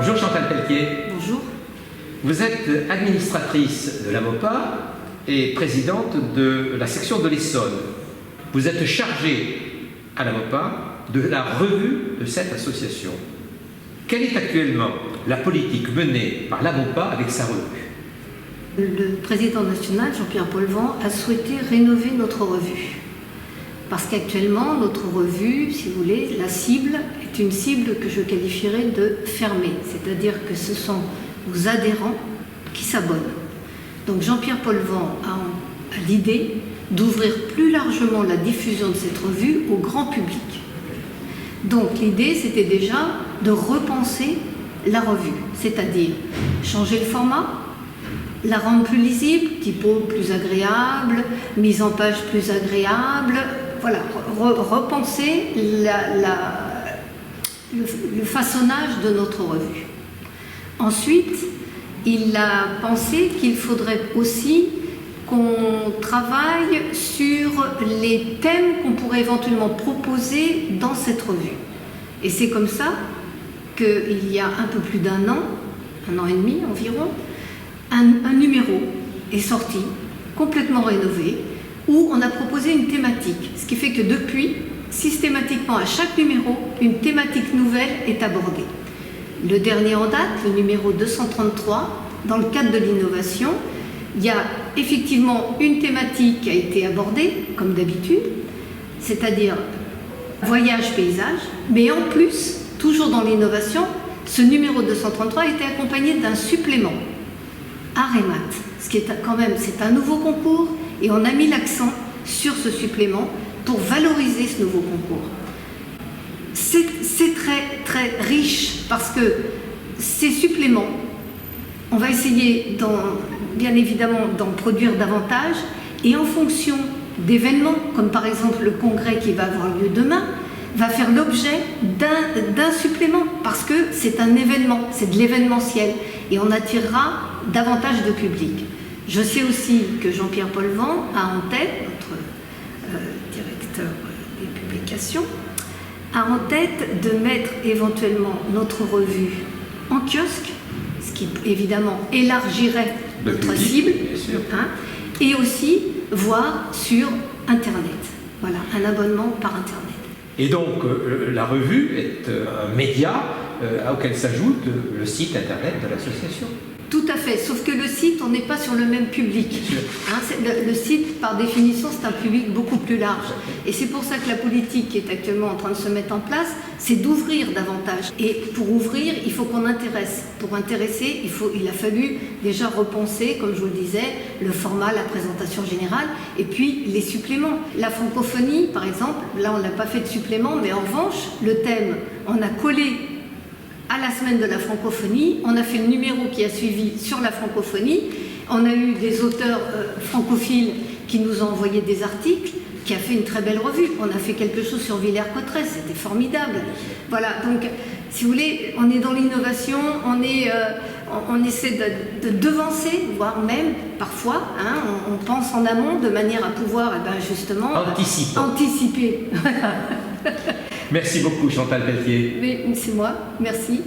Bonjour Chantal Pelletier. Bonjour. Vous êtes administratrice de l'AMOPA et présidente de la section de l'Essonne. Vous êtes chargée à l'AMOPA de la revue de cette association. Quelle est actuellement la politique menée par l'AMOPA avec sa revue? Le président national, Jean-Pierre Polvan, a souhaité rénover notre revue. Parce qu'actuellement, notre revue, si vous voulez, la cible est une cible que je qualifierais de fermée. C'est-à-dire que ce sont nos adhérents qui s'abonnent. Donc Jean-Pierre Polvan a l'idée d'ouvrir plus largement la diffusion de cette revue au grand public. Donc l'idée, c'était déjà de repenser la revue, c'est-à-dire changer le format, la rendre plus lisible, typo plus agréable, mise en page plus agréable, voilà, repenser le façonnage de notre revue. Ensuite, il a pensé qu'il faudrait aussi qu'on travaille sur les thèmes qu'on pourrait éventuellement proposer dans cette revue. Et c'est comme ça qu'il y a un peu plus d'un an et demi environ, un numéro est sorti, complètement rénové, où on a proposé une thématique. Ce qui fait que depuis, systématiquement à chaque numéro, une thématique nouvelle est abordée. Le dernier en date, le numéro 233, dans le cadre de l'innovation, il y a effectivement une thématique qui a été abordée, comme d'habitude, c'est-à-dire voyage-paysage, mais en plus, toujours dans l'innovation, ce numéro 233 a été accompagné d'un supplément, art et maths, ce qui est quand même, c'est un nouveau concours, et on a mis l'accent sur ce supplément pour valoriser ce nouveau concours. C'est très très riche parce que ces suppléments, on va essayer bien évidemment d'en produire davantage, et en fonction d'événements, comme par exemple le congrès qui va avoir lieu demain, va faire l'objet d'un supplément, parce que c'est un événement, c'est de l'événementiel, et on attirera davantage de public. Je sais aussi que Jean-Pierre Polvan a en tête, notre directeur des publications, a en tête de mettre éventuellement notre revue en kiosque, ce qui évidemment élargirait notre cible, hein, et aussi voir sur Internet. Voilà, un abonnement par Internet. Et donc la revue est un média auquel s'ajoute le site Internet de l'association. Tout à fait, sauf que le site, on n'est pas sur le même public. Hein, le site, par définition, c'est un public beaucoup plus large. Et c'est pour ça que la politique qui est actuellement en train de se mettre en place, c'est d'ouvrir davantage. Et pour ouvrir, il faut qu'on intéresse. Pour intéresser, il a fallu déjà repenser, comme je vous le disais, le format, la présentation générale, et puis les suppléments. La francophonie, par exemple, là on n'a pas fait de supplément, mais en revanche, le thème, on a collé à la semaine de la francophonie, on a fait le numéro qui a suivi sur la francophonie, on a eu des auteurs francophiles qui nous ont envoyé des articles, qui a fait une très belle revue. On a fait quelque chose sur Villers-Cotterêts, c'était formidable. Voilà, donc si vous voulez, on est dans l'innovation, on essaie de devancer, voire même parfois, hein, on pense en amont de manière à pouvoir justement anticiper. Merci beaucoup Chantal Pelletier. Mais c'est moi, merci.